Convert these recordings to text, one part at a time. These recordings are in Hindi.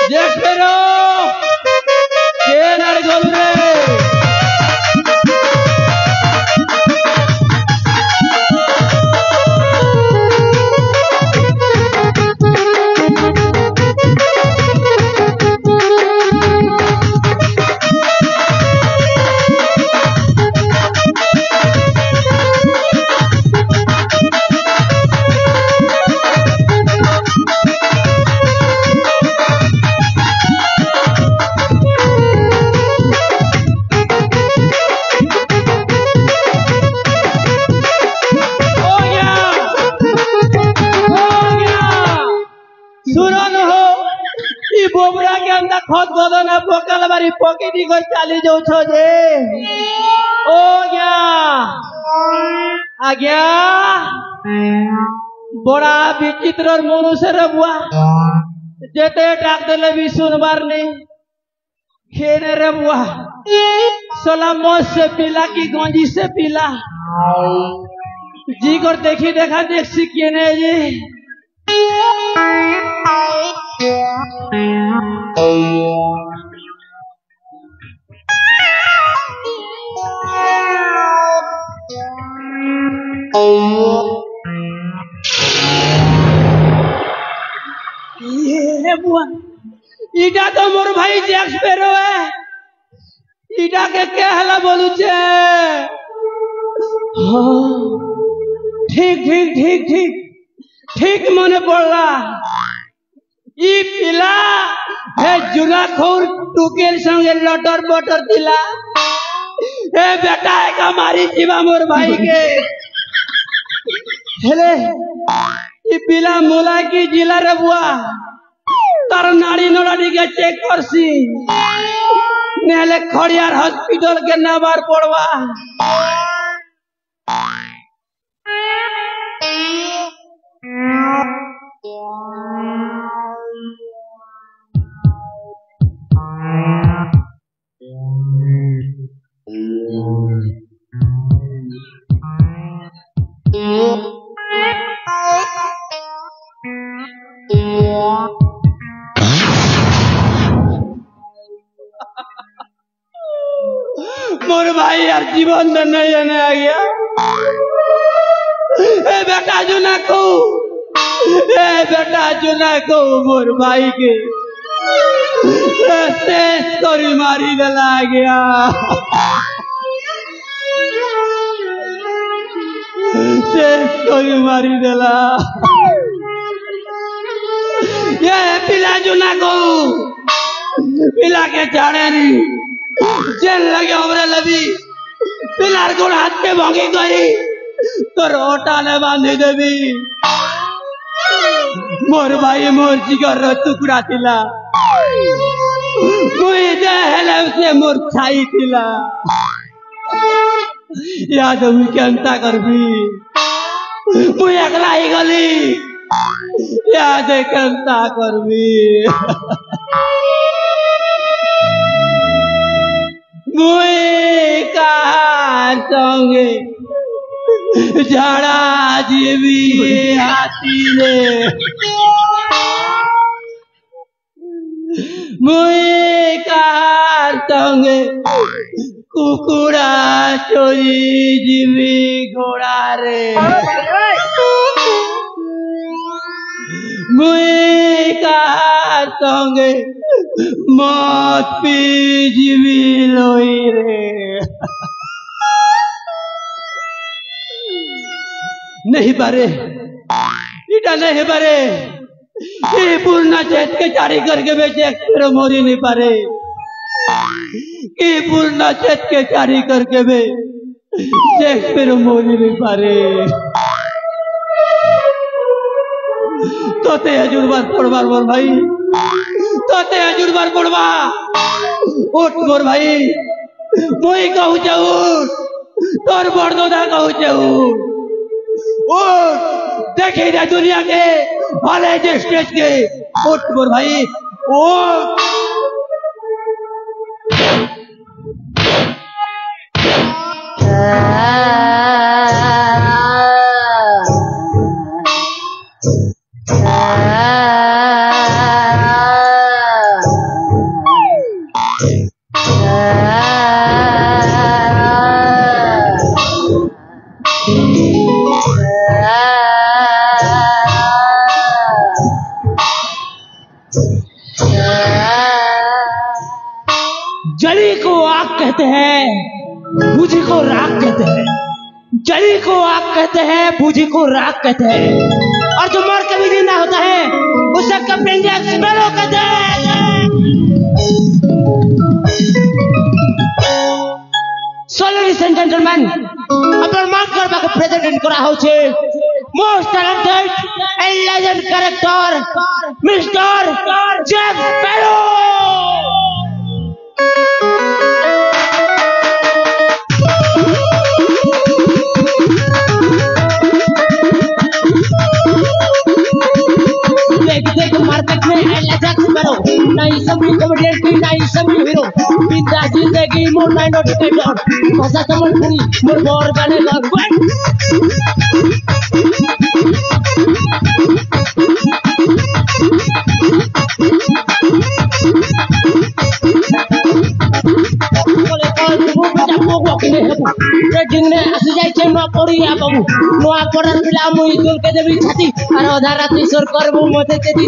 Pero ¿quién argolre? खत बदन पकल बारी पकेटी को चाली जाऊ जे ओ गया आज्ञा बड़ा विचित्र मनुष्य रे बुआ जेते डाक देले भी सुनबार नहीं खेने रे बुआ सोला मौत से पीला की गंजी से पीला जी कर देखी देखा देख सीखिए ने जी ये बुआ इटा तो मोर भाई जैक्स पेरो है इटा के क्या हला बोलू छे ठीक ठीक ठीक ठीक ठीक मने पड़ला ई पिला हे जुलाखोर टुकेल संगे लटर बटर दिला हे बेटा है का मारी जीवा मोर भाई के हेले ई पिला मोला की जिला रे बुआ तार नाड़ी नोड़ी के चेक करसी नेले खड़ियार हॉस्पिटल के नाबार पड़वा मोर भाई यार जीवन नहीं आने आ गया ए बेटा जो ना को ए बेटा जो ना को मोर भाई के शेष करी मारी दला गया शेष करी मारी दला ये पिला जो ना को पिला के चाड़े नहीं जेल लगे हमरे लबी पिलार को हाथ के भंगी करी तो रोटा ने बांधी देवी मोर भाई मोर जिगर टुकड़ा थिला मुई दे हेले उसे मोर छाई थिला याद हुई केंता करबी मुई अगला ही गली याद केंता करबी मुई का संगे झाड़ा जीवी हाथी ने मुई का संगे कुकुड़ा चोरी जीवी घोड़ा रे मुई का संगे मौत पी जीवी लोई रे नहीं पारे इटा नहीं पारे ये पूर्णा चेत के चारी करके बेचे फिर मोरी नहीं पारे ये पूर्णा चेत के चारी करके बे फिर मोरी नहीं पारे तोते हजूर बार पड़वार मोर भाई तोते हजूर बार पड़वा उठ मोर भाई मोई कहू चाहू तोर बड़दोदा कहू चाहू देखी दे दुनिया के भले जे स्टेज के उठ मोर भाई उठ जली को आग कहते हैं, बूझी को राख कहते हैं। जली को आग कहते हैं, बूझी को राख कहते हैं, और जो मर के भी जिंदा होता है उसे कैप्टन जैक स्पैरो कहते हैं। So ladies and gentlemen, আপনার মার্ক করবাকে প্রেজেন্ট করা হচ্ছে most talented and legend character mister Jack Sparrow. Market में जैक स्पैरो नहीं सभी कॉमेडियन की नहीं सभी हीरो बिंदा जिंदगी मोर नाइन नोटिफिकेशन भाषा संबलपुरी मोर बोर गाने गान जिंगने आसी जाय छे न पड़िया बाबू नोआ पड़र पिला मुई दुल के देबी छाती और आधा राती सोर करबो मते के दी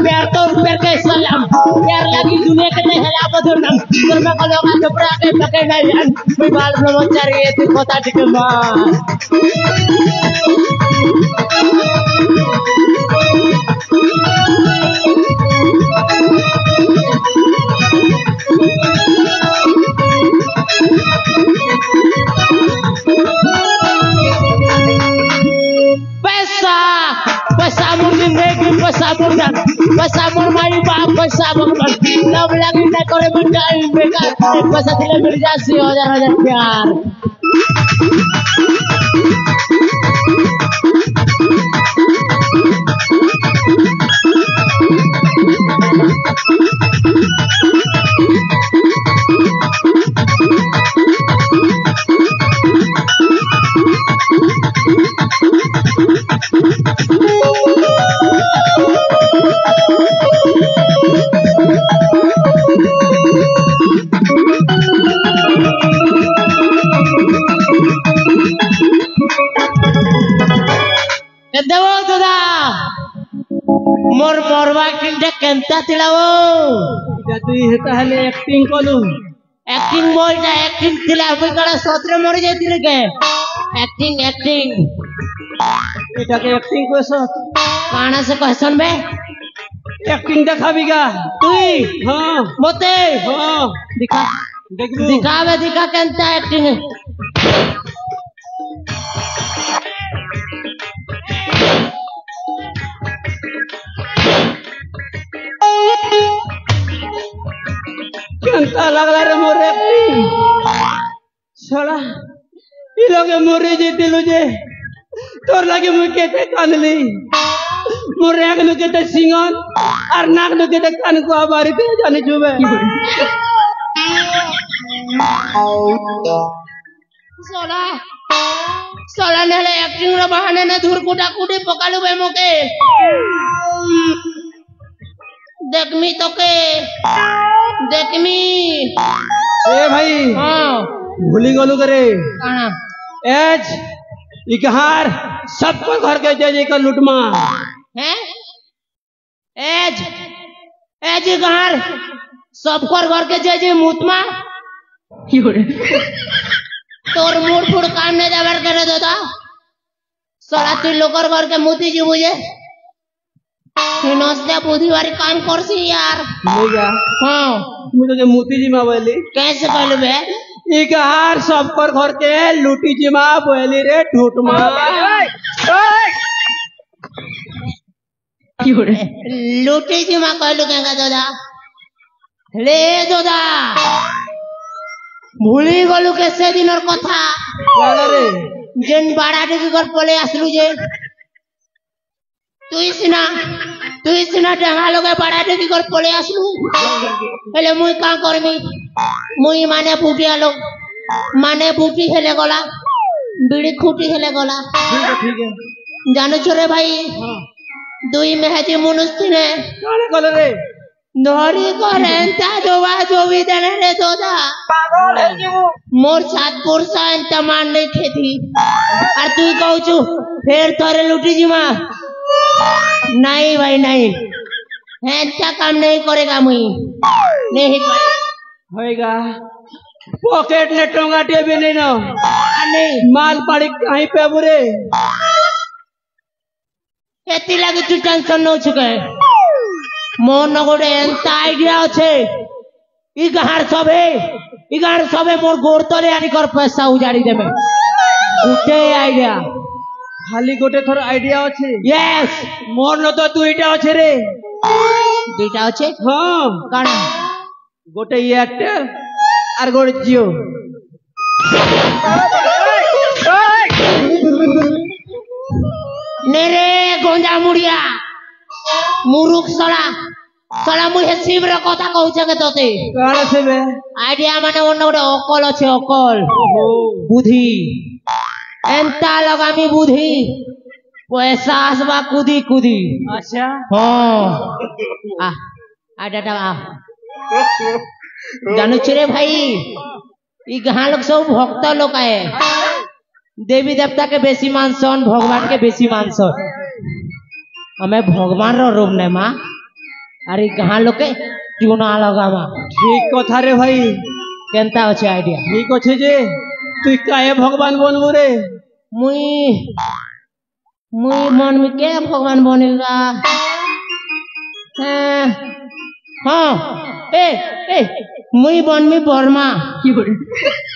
प्यार तो प्यार के सलाम प्यार लगी दुनिया के नहीं है बदर नाम कर में को लोग कपड़ा के पके नहीं मैं बाल ब्रह्मचारी है तू पता ठीक मार पैसा मोर जिंदगी पैसा मोर माई बाप पैसा बकल लव लगी न करे बेकार बेकार पैसा दिले मिल जासी हजार प्यार मोर मोरवा किंडे केंता तिलावो इटा तुई हेता हले एक्टिंग कोलु एक्टिंग मोइटा एक्टिंग तिला अबे कड़ा सत्रे मर जायतिले के एक्टिंग एटा के एक्टिंग कोसो काना से कहसन बे एक्टिंग देखाबीगा तुई हां मते हां दिखा देखबो दिखावे दिखा केंता एक्टिंग केंता लागला रे मोर एक्टिंग साला ई लगे मोरे जेतिलु जे तोर लागे मुई केते कानली मोर एक नु केते सिंगन और नाक नु केते कान को आबारी ते जाने जुबे साला नेले एक्टिंग रे बहाने ने धुर कुटा कुटी पकालु बे मोके देखमी तो के देखमी ए भाई हां भूली गलु करे काना एज इकहार सबको घर के जे का लुटमा हैं एज इकहार सबको घर के जे मुतमा तोर मूड फूड काम ने जावर करे दादा साला ती लोकर घर के मुती जी मुझे नस्ते बुधवारी काम करसी यार मुझे हां मुझे जो मोती जी मां बोली कैसे कहलु बे एक हार सब पर घर के लूटी जी मां बोली रे ठूट मां लूटी जी मां कहलु केगा दादा ले दादा भूली गलु के से दिनर कथा काला रे जेन बाड़ाटी के घर पले आसलु जे तुई सिना डांगा लगे बाड़ाटी के घर पले आसलु हेले मुई का करमी मुई माने बुटिया लोग माने बुटी हेले गला বিড়ি খুঁটি হেলে গলা ठीक है জানো রে ভাই দুই মেহাজি মনুষ্য নে काने कल रे ধরি করেন তা জোবা জবি দেনে রে তোদা पागल है जी वो মোর সাতপুর সাইন তমান নেই খেতি আর তুই কହୁଛୁ ফের থরে লুটি জিমা नहीं भाई नहीं ऐसा काम नहीं करेगा मुई नहीं होएगा पॉकेट ने टोंगाटे भी नहीं ना नहीं माल पड़ी कहीं पे बुरे एती लगे तू टेंशन न छके मोर न गोटे एंता आइडिया अच्छे इ गार सबे मोर गोर तले आनी कर पैसा उजाड़ी देबे गुटे आइडिया खाली गोटे थोर आइडिया अच्छे यस मोर न तो दुईटा अच्छे रे दुईटा अच्छे हाँ काना गोटे एयरटेल और गोटे जियो नेरे गोंजा मुड़िया मुरुख सला मुहे शिव रे कथा कहू के तोते काना से बे आइडिया माने ओन गोटे अकल अच्छे अकल बुद्धि एंता लगामी बुद्धि पैसा आसबा कुदी कुदी अच्छा हाँ आइडिया आ जानू रे भाई ई गाँ लोग सब भक्त लोग है देवी देवता के बेसी मानसन भगवान के बेसी मानसन हमें भगवान रो रूप ने माँ अरे गाँ लोग के चूना लगा माँ ठीक कथा रे भाई केनता अच्छे आइडिया ठीक अच्छे जे तू काहे भगवान बनबो रे मुई मन में क्या भगवान बनेगा हाँ ए मुई बन में बर्मा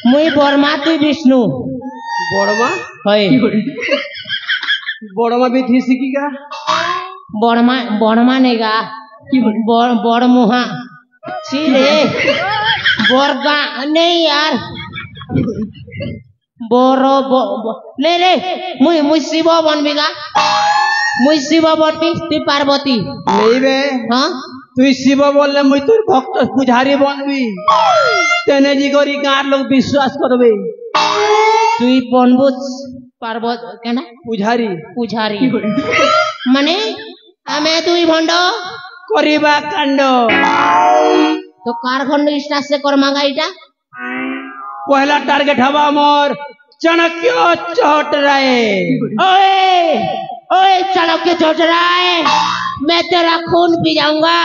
मुई बर्मा तू विष्णु बड़मा है बड़मा भी थी सीखीगा बर्मा नेगा बड़ मुहा छी रे बरगा नहीं यार बोरो नहीं रे मुई शिव बनबीगा मुई शिव बनबी तू पार्वती नहीं बे हाँ तू शिव बोलले मुई तोर भक्त पुजारी बनबी तेने जी गरी गार लोग विश्वास करबे तू बनबू पार्वत केना पुजारी पुजारी माने हमें तू भंड करिबा कांड तो कारखंड स्टार्ट से कर मांगा इटा पहला टारगेट हवा मोर चाणक्य चौटराए ओए ओए चाणक्य चौटराए मैं तेरा खून पी जाऊंगा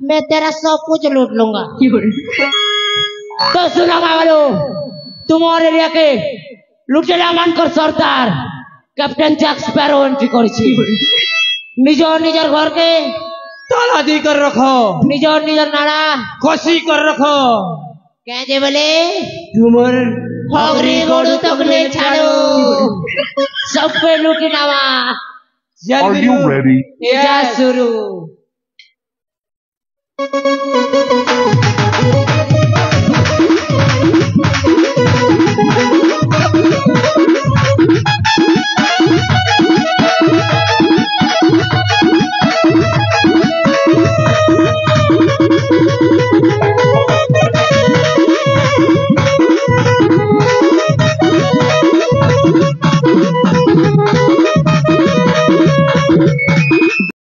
मैं तेरा सब कुछ लूट लूंगा तो सुना वालो तुम्हारे एरिया के लुटेरा मानकर सरदार कैप्टन जैक स्पैरो एंट्री करिछि निजर घर के ताला दी कर रखो निजर नाड़ा खसी कर रखो क्या जे बोले झूमर हगरी गोड़ू तक ले छाड़ो सब पे लुटी नावा Are you ready? जा शुरू